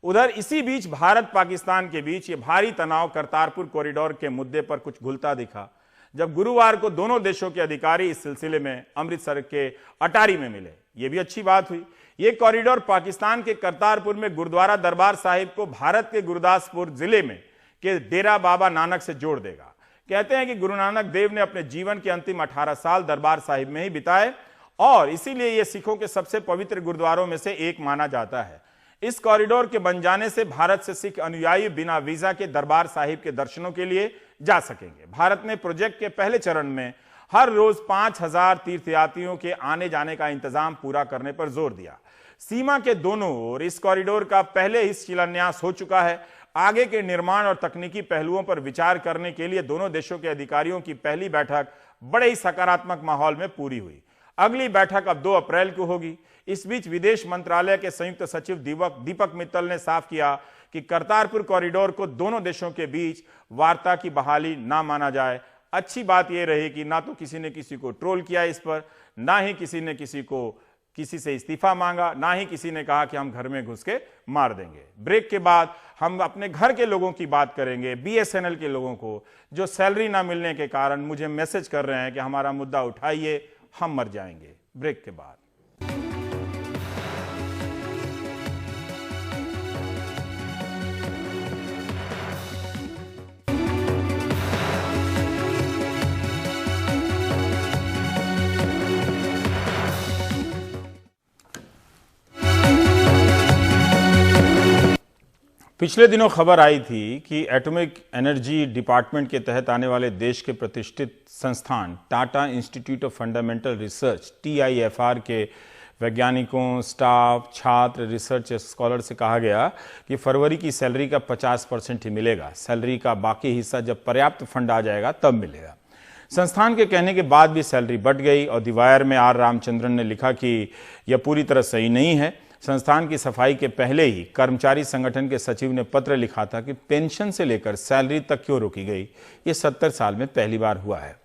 उधर इसी बीच भारत पाकिस्तान के बीच ये भारी तनाव करतारपुर कॉरिडोर के मुद्दे पर कुछ घुलता दिखा, जब गुरुवार को दोनों देशों के अधिकारी इस सिलसिले में अमृतसर के अटारी में मिले। ये भी अच्छी बात हुई। ये कॉरिडोर पाकिस्तान के करतारपुर में गुरुद्वारा दरबार साहिब को भारत के गुरदासपुर जिले में के डेरा बाबा नानक से जोड़ देगा। कहते हैं कि गुरु नानक देव ने अपने जीवन के अंतिम 18 साल दरबार साहिब में ही बिताए और इसीलिए यह सिखों के सबसे पवित्र गुरुद्वारों में से एक माना जाता है। इस कॉरिडोर के बन जाने से भारत से सिख अनुयायी बिना वीजा के दरबार साहिब के दर्शनों के लिए जा सकेंगे। भारत ने प्रोजेक्ट के पहले चरण में हर रोज 5000 तीर्थयात्रियों के आने जाने का इंतजाम पूरा करने पर जोर दिया। सीमा के दोनों ओर इस कॉरिडोर का पहले ही शिलान्यास हो चुका है। आगे के निर्माण और तकनीकी पहलुओं पर विचार करने के लिए दोनों देशों के अधिकारियों की पहली बैठक बड़े ही सकारात्मक माहौल में पूरी हुई। अगली बैठक अब 2 अप्रैल को होगी। इस बीच विदेश मंत्रालय के संयुक्त सचिव दीपक मित्तल ने साफ किया कि करतारपुर कॉरिडोर को दोनों देशों के बीच वार्ता की बहाली ना माना जाए। अच्छी बात यह रही कि ना तो किसी ने किसी को ट्रोल किया इस पर, ना ही किसी ने किसी से इस्तीफा मांगा, ना ही किसी ने कहा कि हम घर में घुस के मार देंगे। ब्रेक के बाद हम अपने घर के लोगों की बात करेंगे, BSNL के लोगों को जो सैलरी ना मिलने के कारण मुझे मैसेज कर रहे हैं कि हमारा मुद्दा उठाइए, हम मर जाएंगे। ब्रेक के बाद पिछले दिनों खबर आई थी कि एटॉमिक एनर्जी डिपार्टमेंट के तहत आने वाले देश के प्रतिष्ठित संस्थान Tata institute of fundamental research TIFR के वैज्ञानिकों, स्टाफ, छात्र, रिसर्च स्कॉलर से कहा गया कि फरवरी की सैलरी का 50% ही मिलेगा। सैलरी का बाकी हिस्सा जब पर्याप्त फंड आ जाएगा तब मिलेगा। संस्थान के कहने के बाद भी सैलरी बढ़ गई और द वायर में R रामचंद्रन ने लिखा कि यह पूरी तरह सही नहीं है। संस्थान की सफाई के पहले ही कर्मचारी संगठन के सचिव ने पत्र लिखा था कि पेंशन से लेकर सैलरी तक क्यों रोकी गई। ये 70 साल में पहली बार हुआ है।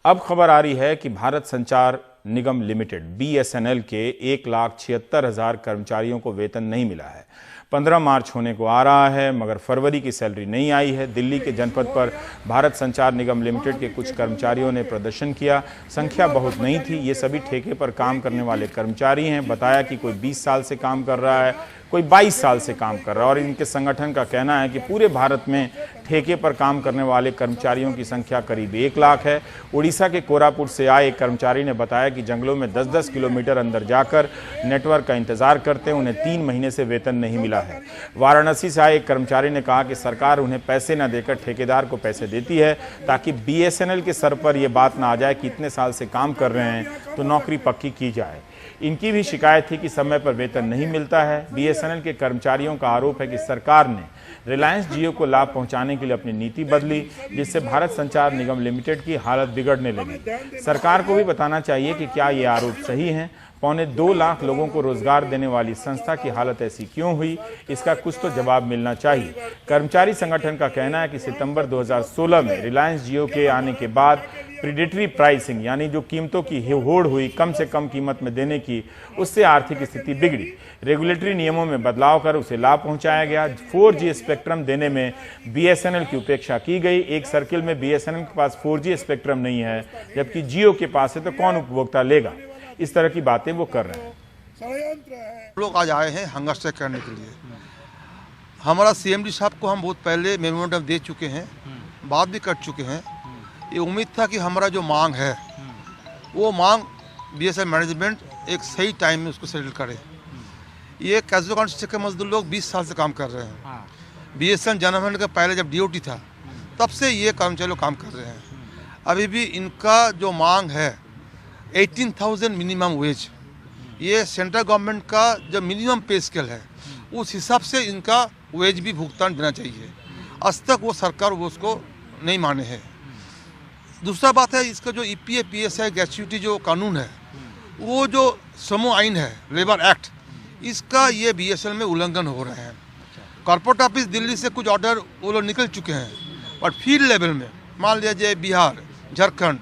अब खबर आ रही है कि भारत संचार निगम लिमिटेड BSNL के 1,76,000 कर्मचारियों को वेतन नहीं मिला है। 15 मार्च होने को आ रहा है मगर फरवरी की सैलरी नहीं आई है। दिल्ली के जनपद पर भारत संचार निगम लिमिटेड के कुछ कर्मचारियों ने प्रदर्शन किया। संख्या बहुत नहीं थी। ये सभी ठेके पर काम करने वाले कर्मचारी हैं। बताया कि कोई 20 साल से काम कर रहा है, कोई 22 साल से काम कर रहा है और इनके संगठन का कहना है कि पूरे भारत में ठेके पर काम करने वाले कर्मचारियों की संख्या करीब 1 लाख है। उड़ीसा के कोरापुट से आए एक कर्मचारी ने बताया कि जंगलों में 10-10 किलोमीटर अंदर जाकर नेटवर्क का इंतजार करते हैं, उन्हें 3 महीने से वेतन नहीं मिला है। वाराणसी से आए एक कर्मचारी ने कहा कि सरकार उन्हें पैसे न देकर ठेकेदार को पैसे देती है ताकि BSNL के सर पर यह बात ना आ जाए कि इतने साल से काम कर रहे हैं तो नौकरी पक्की की जाए। इनकी भी शिकायत थी कि समय पर वेतन नहीं मिलता है। BSNL के कर्मचारियों का आरोप है कि सरकार ने रिलायंस जियो को लाभ पहुंचाने के लिए अपनी नीति बदली, जिससे भारत संचार निगम लिमिटेड की हालत बिगड़ने लगी। सरकार को भी बताना चाहिए कि क्या ये आरोप सही हैं। 2.25 लाख लोगों को रोजगार देने वाली संस्था की हालत ऐसी क्यों हुई, इसका कुछ तो जवाब मिलना चाहिए। कर्मचारी संगठन का कहना है कि सितंबर 2016 में रिलायंस जियो के आने के बाद प्रीडेटरी प्राइसिंग यानी जो कीमतों की होड़ हुई कम से कम कीमत में देने की, उससे आर्थिक स्थिति बिगड़ी। रेगुलेटरी नियमों में बदलाव कर उसे लाभ पहुंचाया गया। 4G स्पेक्ट्रम देने में BSNL की उपेक्षा की गई। एक सर्किल में BSNL के पास 4G स्पेक्ट्रम नहीं है जबकि जियो के पास है, तो कौन उपभोक्ता लेगा। इस तरह की बातें वो कर रहे हैं। लोग आज आए हैं हंगर स्ट्राइक करने के लिए। हमारा सीएमडी साहब को हम बहुत पहले मेमोरेंडम दे चुके हैं, बात भी कर चुके हैं। ये उम्मीद था कि हमारा जो मांग है वो मांग बीएसएल मैनेजमेंट एक सही टाइम में उसको सेटल करे। ये कैजुअल कॉन्ट्रैक्ट के मजदूर लोग 20 साल से काम कर रहे हैं। बीएसएल जनरल का पहले जब डीओटी था तब से ये कर्मचारी लोग काम कर रहे हैं। अभी भी इनका जो मांग है 18,000 मिनिमम वेज, ये सेंट्रल गवर्नमेंट का जो मिनिमम पे स्केल है उस हिसाब से इनका वेज भी भुगतान देना चाहिए। आज तक वो सरकार वो उसको नहीं माने हैं। दूसरा बात है, इसका जो ईपीएफ पीएसआई ग्रेच्युटी जो कानून है, वो जो श्रम आइन है लेबर एक्ट, इसका ये बीएसएल में उल्लंघन हो रहे हैं। कॉर्पोरेट ऑफिस दिल्ली से कुछ ऑर्डर वो लोग निकल चुके हैं, बट फील्ड लेवल में मान लीजिए Bihar, Jharkhand,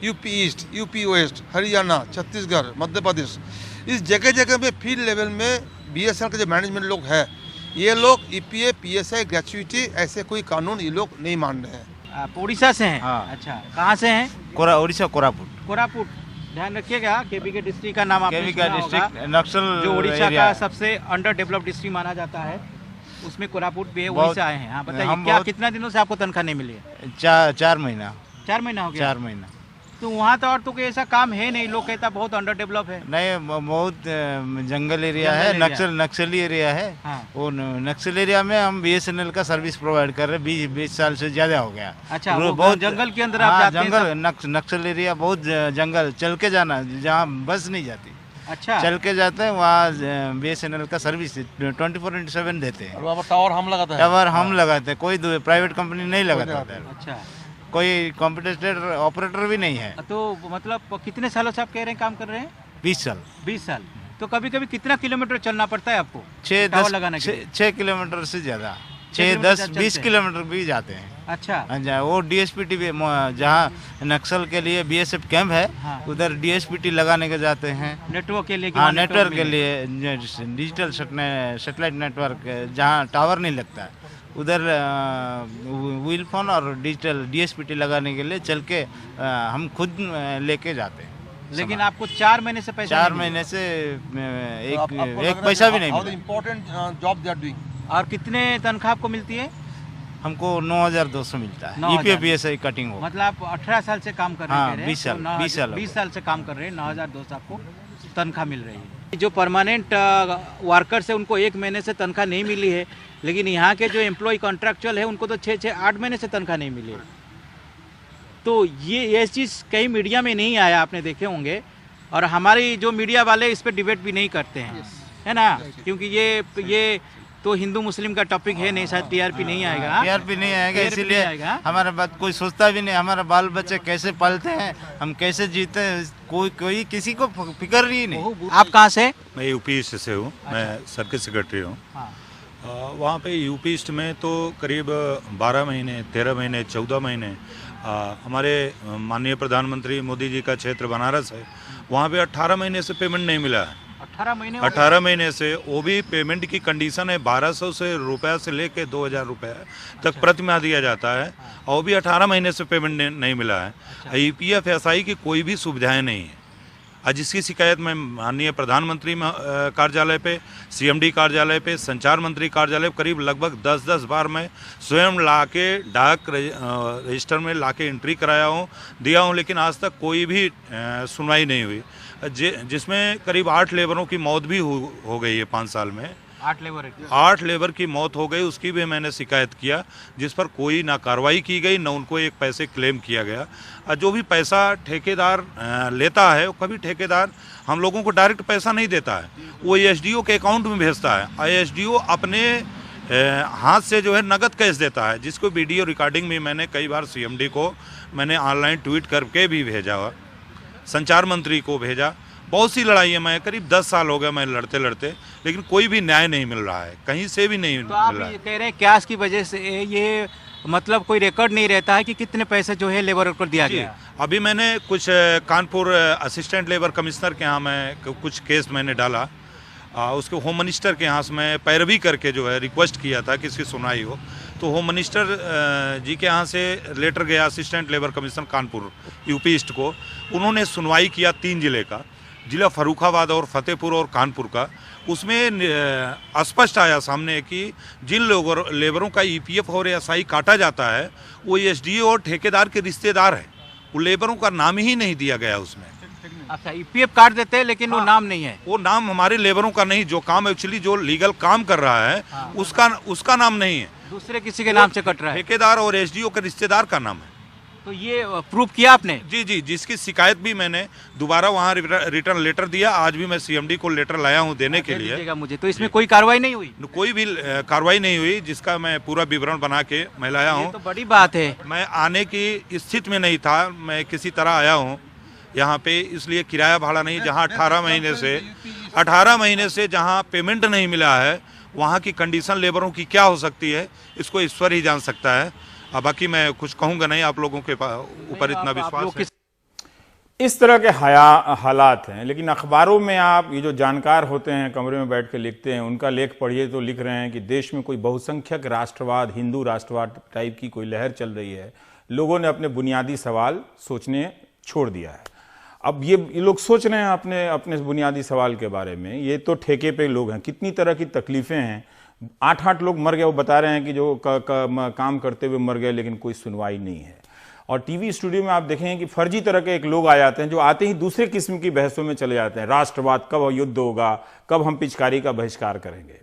UP east, UP west, Haryana, Chhattisgarh, Madhya Pradesh, इस जगह जगह में फील्ड लेवल में बीएसएल के जो मैनेजमेंट लोग हैं, ये लोग ईपीएफ पीएसआई ग्रेच्युटी ऐसे कोई कानून ये लोग नहीं मान रहे हैं। आप उड़ीसा से हैं? हाँ। अच्छा, कहाँ से हैं? उड़ीसा कोरापुट। कोरापुट। ध्यान रखिएगा, केबी के डिस्ट्रिक्ट का नाम आपने केबी सुना का होगा, डिस्ट्रिक्ट नक्सल जो उड़ीसा एरिया का है। सबसे अंडर डेवलप्ड डिस्ट्रिक्ट माना जाता है, उसमें कोरापुट भी है। बहुत- उड़ीसा आए हैं। हाँ, बताइए हम क्या बहुत- कितना दिनों से आपको तनख्वाह नहीं मिली है? 4 महीना 4 महीना हो गया। 4 महीना तो वहाँ तो और तो कोई ऐसा काम है नहीं, लोग कहता बहुत अंडर डेवलप है। नहीं, बहुत जंगल एरिया जंगल है, एरिया। नक्सली एरिया है। हाँ। वो नक्सल एरिया में हम बीएसएनएल का सर्विस प्रोवाइड कर रहे हैं। 20 साल से ज्यादा हो गया। अच्छा, वो वो जंगल के अंदर आप हाँ, जाते हैं जंगल नक्सल एरिया, बहुत जंगल, चल के जाना, जहाँ बस नहीं जाती, अच्छा, चल के जाते हैं। वहाँ बीएसएनएल का सर्विस 24/7 देते हैं। वहाँ पर टावर हम लगाते टावर हम लगाते हैं, कोई प्राइवेट कंपनी नहीं लगाता है। अच्छा। कोई कॉम्पिटिटर ऑपरेटर भी नहीं है। तो मतलब कितने सालों से आप कह रहे हैं काम कर रहे हैं? 20 साल। 20 साल। तो कभी कभी कितना किलोमीटर चलना पड़ता है आपको 6 लगाने के लिए? 6 किलोमीटर से ज्यादा, 6 6 किलोमीटर 10 चलते 20 हैं। किलोमीटर भी जाते हैं। अच्छा, हाँ, वो डीएसपीटी भी जहाँ नक्सल के लिए बीएसएफ कैंप है, हाँ। उधर डीएसपीटी लगाने के जाते हैं। नेटवर्क के लिए कि हाँ, वहाँ नेटवर्क के मिले? लिए, डिजिटल सेटेलाइट नेटवर्क, जहाँ टावर नहीं लगता है, उधर व्हील फोन और डिजिटल डीएसपीटी लगाने के लिए चल के हम खुद लेके जाते हैं। लेकिन आपको 4 महीने से पैसा 4 नहीं महीने से एक पैसा भी नहीं मिला। Important job they are doing. मिला। और कितने तनख्वाह आपको मिलती है? हमको 9,200 मिलता है। 9,000। ईपीएफ पीएसआई कटिंग हो। मतलब आप 18 साल से काम कर रहे हैं? हाँ, कह रहे हैं। 20 साल, तो 9,000 20 साल हो 20 साल से काम कर रहे हैं, 9,200 आपको तनख्वाह मिल रही है। जो परमानेंट वर्कर्स है उनको 1 महीने से तनख्वाह नहीं मिली है, लेकिन यहाँ के जो एम्प्लॉय कॉन्ट्रैक्चुअल है उनको तो 6-8 महीने से तनख्वाह नहीं मिली है। तो ये चीज़ कहीं मीडिया में नहीं आया, आपने देखे होंगे, और हमारी जो मीडिया वाले इस पर डिबेट भी नहीं करते हैं, है ना, क्योंकि ये तो हिंदू मुस्लिम का टॉपिक है नहीं, शायद टीआरपी नहीं आएगा। टीआरपी नहीं आएगा, TRP इसीलिए नहीं आएगा। हमारा बात कोई सोचता भी नहीं। हमारा बाल बच्चे कैसे पलते हैं, हम कैसे जीते हैं, कोई किसी को फिक्र ही नहीं। आप कहाँ से? मैं यूपी ईस्ट से हूँ। मैं सर्किट सेक्रेटरी हूँ। हाँ। वहाँ पे यूपी ईस्ट में तो करीब 12 महीने, 13 महीने, 14 महीने हमारे माननीय प्रधानमंत्री मोदी जी का क्षेत्र बनारस है, वहाँ पे 18 महीने से पेमेंट नहीं मिला है। 18 महीने हो गए? 18 महीने से, वो भी पेमेंट की कंडीशन है 1200 से रुपया से लेके 2,000 रुपये तक प्रति माह दिया जाता है, और वो भी 18 महीने से पेमेंट नहीं मिला है। ईपीएफ एसआई की कोई भी सुविधाएं नहीं है। आज जिसकी शिकायत मैं माननीय प्रधानमंत्री कार्यालय पे, सीएमडी कार्यालय पे, संचार मंत्री कार्यालय पे करीब लगभग 10-10 बार मैं स्वयं लाके डाक रजिस्टर में लाके एंट्री कराया हूँ, दिया हूँ, लेकिन आज तक कोई भी सुनवाई नहीं हुई। जिसमें करीब 8 लेबरों की मौत भी हो गई है 5 साल में। 8 लेबर की मौत हो गई, उसकी भी मैंने शिकायत किया, जिस पर कोई ना कार्रवाई की गई, ना उनको एक पैसे क्लेम किया गया। जो भी पैसा ठेकेदार लेता है, वो कभी ठेकेदार हम लोगों को डायरेक्ट पैसा नहीं देता है, वो एसडीओ के अकाउंट में भेजता है, और एसडीओ अपने हाथ से जो है नगद कैश देता है, जिसको वीडियो रिकॉर्डिंग में मैंने कई बार सीएमडी को मैंने ऑनलाइन ट्वीट करके भी भेजा हुआ, संचार मंत्री को भेजा। बहुत सी लड़ाइयाँ, मैं करीब 10 साल हो गए मैं लड़ते लड़ते, लेकिन कोई भी न्याय नहीं मिल रहा है, कहीं से भी नहीं तो आप मिल रहा ये है। कह रहे हैं कैश की वजह से ये मतलब कोई रिकॉर्ड नहीं रहता है कि कितने पैसे जो है लेबर को दिया जी, गया? अभी मैंने कुछ कानपुर असिस्टेंट लेबर कमिश्नर के यहाँ मैं कुछ केस मैंने डाला, उसके होम मिनिस्टर के यहाँ से मैं पैरवी करके जो है रिक्वेस्ट किया था कि इसकी सुनवाई हो, तो होम मिनिस्टर जी के यहाँ से लेटर गया assistant labour commissioner Kanpur UP east को, उन्होंने सुनवाई किया 3 जिले का, जिला फर्रुखाबाद और फतेहपुर और कानपुर का, उसमें स्पष्ट आया सामने कि जिन लेबरों का ईपीएफ और एसआई काटा जाता है वो एसडीओ और ठेकेदार के रिश्तेदार हैं। वो लेबरों का नाम ही नहीं दिया गया उसमें। अच्छा, ईपीएफ काट देते हैं लेकिन वो नाम नहीं है। वो नाम हमारे लेबरों का नहीं, जो काम एक्चुअली जो लीगल काम कर रहा है उसका नाम नहीं है, दूसरे किसी के नाम से कट रहा है। ठेकेदार और एसडीओ के रिश्तेदार का नाम है। तो ये प्रूफ किया आपने? जी, जिसकी शिकायत भी मैंने दोबारा वहाँ रिटर्न लेटर दिया। आज भी मैं सीएमडी को लेटर लाया हूँ देने के लिए। मुझे तो इसमें कोई कार्रवाई नहीं हुई? कोई भी कार्रवाई नहीं हुई, जिसका मैं पूरा विवरण बना के मैं लाया हूँ। तो बड़ी बात है। मैं आने की स्थिति में नहीं था, मैं किसी तरह आया हूँ यहाँ पे, इसलिए किराया भाड़ा नहीं। जहाँ 18 महीने से जहाँ पेमेंट नहीं मिला है, वहाँ की कंडीशन लेबरों की क्या हो सकती है, इसको ईश्वर ही जान सकता है। अब बाकी मैं कुछ कहूँगा नहीं, आप लोगों के ऊपर इतना विश्वास है। इस तरह के हालात हैं, लेकिन अखबारों में आप ये जो जानकार होते हैं कमरे में बैठ के लिखते हैं, उनका लेख पढ़िए तो लिख रहे हैं कि देश में कोई बहुसंख्यक राष्ट्रवाद, हिंदू राष्ट्रवाद टाइप की कोई लहर चल रही है। लोगों ने अपने बुनियादी सवाल सोचने छोड़ दिया है। अब ये लोग सोच रहे हैं अपने बुनियादी सवाल के बारे में। ये तो ठेके पे लोग हैं, कितनी तरह की तकलीफें हैं। 8 लोग मर गए, वो बता रहे हैं कि जो काम करते हुए मर गए, लेकिन कोई सुनवाई नहीं है। और टीवी स्टूडियो में आप देखेंगे कि फर्जी तरह के एक लोग आ जाते हैं, जो आते ही दूसरे किस्म की बहसों में चले जाते हैं। राष्ट्रवाद, कब युद्ध होगा, कब हम पिचकारी का बहिष्कार करेंगे,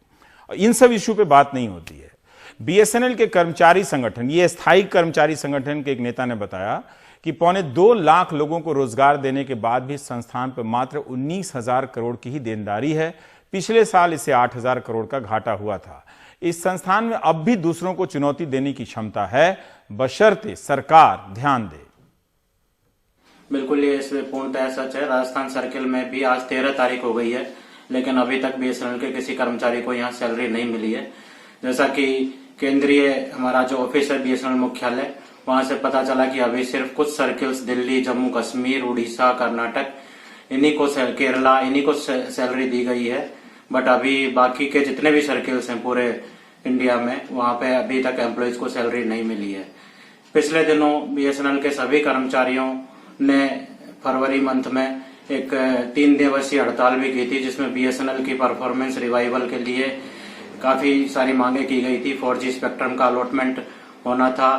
इन सब इश्यू पे बात नहीं होती है। बीएसएनएल के कर्मचारी संगठन, ये स्थायी कर्मचारी संगठन के एक नेता ने बताया कि 2.25 लाख लोगों को रोजगार देने के बाद भी संस्थान पर मात्र 19,000 करोड़ की ही देनदारी है। पिछले साल इसे 8,000 करोड़ का घाटा हुआ था। इस संस्थान में अब भी दूसरों को चुनौती देने की क्षमता है, बशर्ते सरकार ध्यान दे। बिल्कुल, ये इसमें पूर्णतः सच है। राजस्थान सर्किल में भी आज 13 तारीख हो गई है, लेकिन अभी तक बीएसएनएल के किसी कर्मचारी को यहाँ सैलरी नहीं मिली है। जैसा कि केंद्रीय हमारा जो ऑफिस है बीएसएनएल मुख्यालय, वहां से पता चला कि अभी सिर्फ कुछ सर्किल्स दिल्ली, जम्मू कश्मीर, उड़ीसा, कर्नाटक, केरला, इन्हीं को सैलरी दी गई है। बट अभी बाकी के जितने भी सर्किल्स हैं पूरे इंडिया में, वहां पे अभी तक एम्प्लॉइज को सैलरी नहीं मिली है। पिछले दिनों बीएसएनएल के सभी कर्मचारियों ने फरवरी मंथ में एक 3 दिवसीय हड़ताल भी की थी, जिसमें बीएसएनएल की परफॉर्मेंस रिवाइवल के लिए काफी सारी मांगे की गई थी। 4G स्पेक्ट्रम का अलॉटमेंट होना था,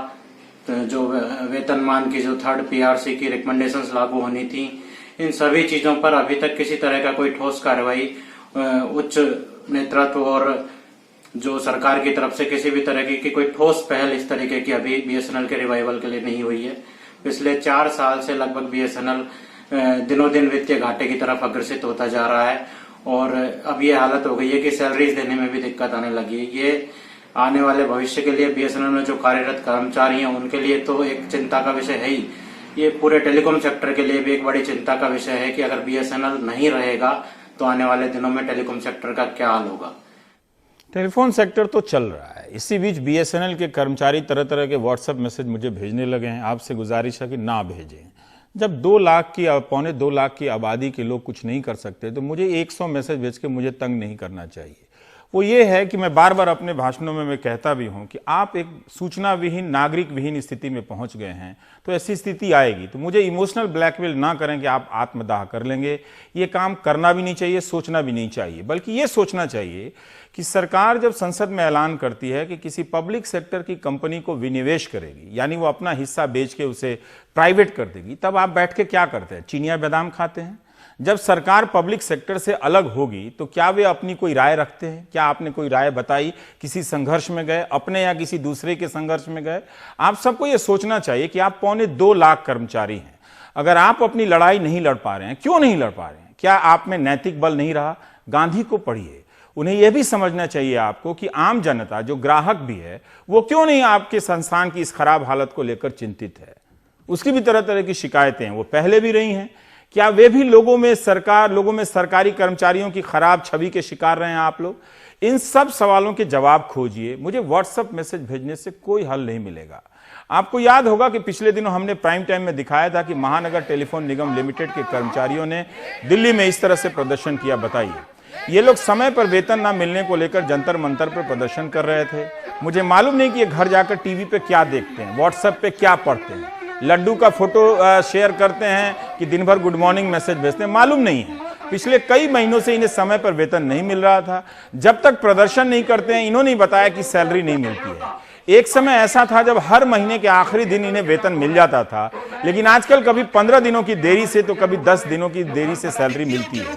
जो वेतनमान की जो 3rd PRC की रिकमेंडेशंस लागू होनी थी। इन सभी चीजों पर अभी तक किसी तरह का कोई ठोस कार्रवाई उच्च नेतृत्व और जो सरकार की तरफ से किसी भी तरह की कोई ठोस पहल इस तरीके की अभी बीएसएनएल के रिवाइवल के लिए नहीं हुई है। पिछले 4 साल से लगभग बीएसएनएल दिनों दिन वित्तीय घाटे की तरफ अग्रसित होता जा रहा है, और अब ये हालत हो गई है कि सैलरीज देने में भी दिक्कत आने लगी है। ये आने वाले भविष्य के लिए बीएसएनएल में जो कार्यरत कर्मचारी हैं उनके लिए तो एक चिंता का विषय है ही। ये पूरे टेलीकॉम सेक्टर के लिए भी एक बड़ी चिंता का विषय है कि अगर बीएसएनएल नहीं रहेगा तो आने वाले दिनों में टेलीकॉम सेक्टर का क्या हाल होगा। टेलीफोन सेक्टर तो चल रहा है, इसी बीच बीएसएनएल के कर्मचारी तरह तरह के व्हाट्सएप मैसेज मुझे भेजने लगे हैं। आपसे गुजारिश है कि ना भेजें। जब 2 लाख की 2.25 लाख की आबादी के लोग कुछ नहीं कर सकते, तो मुझे 100 मैसेज भेज के मुझे तंग नहीं करना चाहिए। वो ये है कि मैं बार बार अपने भाषणों में मैं कहता भी हूं कि आप एक सूचना विहीन, नागरिक विहीन स्थिति में पहुंच गए हैं, तो ऐसी स्थिति आएगी। तो मुझे इमोशनल ब्लैकमेल ना करें कि आप आत्मदाह कर लेंगे। ये काम करना भी नहीं चाहिए, सोचना भी नहीं चाहिए, बल्कि ये सोचना चाहिए कि सरकार जब संसद में ऐलान करती है कि किसी पब्लिक सेक्टर की कंपनी को विनिवेश करेगी, यानी वो अपना हिस्सा बेच के उसे प्राइवेट कर देगी, तब आप बैठ के क्या करते हैं? चिनिया बादाम खाते हैं। जब सरकार पब्लिक सेक्टर से अलग होगी तो क्या वे अपनी कोई राय रखते हैं? क्या आपने कोई राय बताई? किसी संघर्ष में गए, अपने या किसी दूसरे के संघर्ष में गए? आप सबको यह सोचना चाहिए कि आप 2.25 लाख कर्मचारी हैं। अगर आप अपनी लड़ाई नहीं लड़ पा रहे हैं, क्यों नहीं लड़ पा रहे हैं? क्या आप में नैतिक बल नहीं रहा? गांधी को पढ़िए। उन्हें यह भी समझना चाहिए आपको कि आम जनता जो ग्राहक भी है, वो क्यों नहीं आपके संस्थान की इस खराब हालत को लेकर चिंतित है। उसकी भी तरह तरह की शिकायतें हैं, वो पहले भी रही हैं। क्या वे भी लोगों में सरकारी कर्मचारियों की खराब छवि के शिकार रहे हैं आप लोग? इन सब सवालों के जवाब खोजिए। मुझे व्हाट्सएप मैसेज भेजने से कोई हल नहीं मिलेगा। आपको याद होगा कि पिछले दिनों हमने प्राइम टाइम में दिखाया था कि महानगर टेलीफोन निगम लिमिटेड के कर्मचारियों ने दिल्ली में इस तरह से प्रदर्शन किया। बताइए, ये लोग समय पर वेतन ना मिलने को लेकर जंतर मंतर पर प्रदर्शन कर रहे थे। मुझे मालूम नहीं कि ये घर जाकर टीवी पे क्या देखते हैं, व्हाट्सएप पे क्या पढ़ते हैं, लड्डू का फोटो शेयर करते हैं कि दिन भर गुड मॉर्निंग मैसेज भेजते हैं, मालूम नहीं है। पिछले कई महीनों से इन्हें समय पर वेतन नहीं मिल रहा था। जब तक प्रदर्शन नहीं करते हैं, इन्होंने बताया कि सैलरी नहीं मिलती है। एक समय ऐसा था जब हर महीने के आखिरी दिन इन्हें वेतन मिल जाता था, लेकिन आजकल कभी 15 दिनों की देरी से तो कभी 10 दिनों की देरी से सैलरी मिलती है।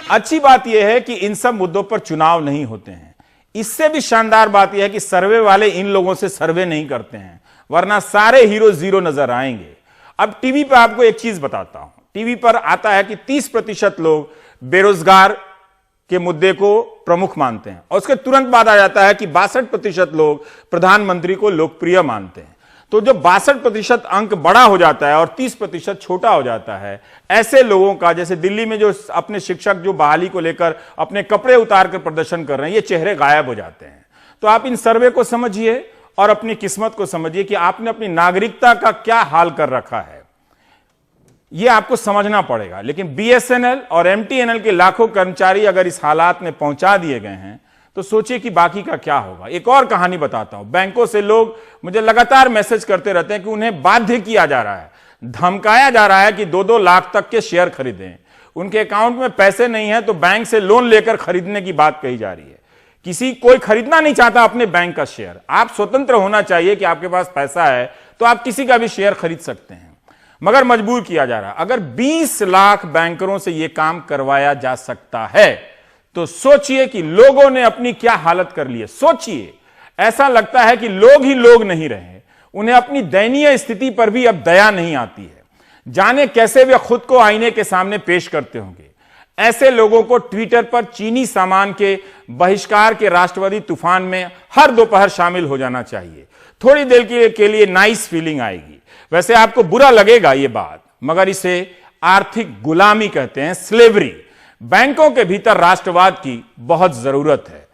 अच्छी बात यह है कि इन सब मुद्दों पर चुनाव नहीं होते हैं। इससे भी शानदार बात यह है कि सर्वे वाले इन लोगों से सर्वे नहीं करते हैं, वरना सारे हीरो जीरो नजर आएंगे। अब टीवी पर आपको एक चीज बताता हूं। टीवी पर आता है कि 30% लोग बेरोजगार के मुद्दे को प्रमुख मानते हैं, और उसके तुरंत बाद आ जाता है कि 62% लोग प्रधानमंत्री को लोकप्रिय मानते हैं। तो जब 62% अंक बड़ा हो जाता है और 30% छोटा हो जाता है, ऐसे लोगों का, जैसे दिल्ली में जो अपने शिक्षक जो बहाली को लेकर अपने कपड़े उतार कर प्रदर्शन कर रहे हैं, ये चेहरे गायब हो जाते हैं। तो आप इन सर्वे को समझिए और अपनी किस्मत को समझिए कि आपने अपनी नागरिकता का क्या हाल कर रखा है, यह आपको समझना पड़ेगा। लेकिन बीएसएनएल और एमटीएनएल के लाखों कर्मचारी अगर इस हालात में पहुंचा दिए गए हैं, तो सोचिए कि बाकी का क्या होगा। एक और कहानी बताता हूं। बैंकों से लोग मुझे लगातार मैसेज करते रहते हैं कि उन्हें बाध्य किया जा रहा है, धमकाया जा रहा है कि 2-2 लाख तक के शेयर खरीदें। उनके अकाउंट में पैसे नहीं है तो बैंक से लोन लेकर खरीदने की बात कही जा रही है। कोई खरीदना नहीं चाहता अपने बैंक का शेयर। आप स्वतंत्र होना चाहिए कि आपके पास पैसा है तो आप किसी का भी शेयर खरीद सकते हैं, मगर मजबूर किया जा रहा है। अगर 20 लाख बैंकरों से यह काम करवाया जा सकता है, तो सोचिए कि लोगों ने अपनी क्या हालत कर ली है। सोचिए, ऐसा लगता है कि लोग ही लोग नहीं रहे, उन्हें अपनी दयनीय स्थिति पर भी अब दया नहीं आती है। जाने कैसे वे खुद को आईने के सामने पेश करते होंगे। ऐसे लोगों को ट्विटर पर चीनी सामान के बहिष्कार के राष्ट्रवादी तूफान में हर दोपहर शामिल हो जाना चाहिए। थोड़ी देर के लिए नाइस फीलिंग आएगी। वैसे आपको बुरा लगेगा ये बात, मगर इसे आर्थिक गुलामी कहते हैं, स्लेवरी। बैंकों के भीतर राष्ट्रवाद की बहुत जरूरत है।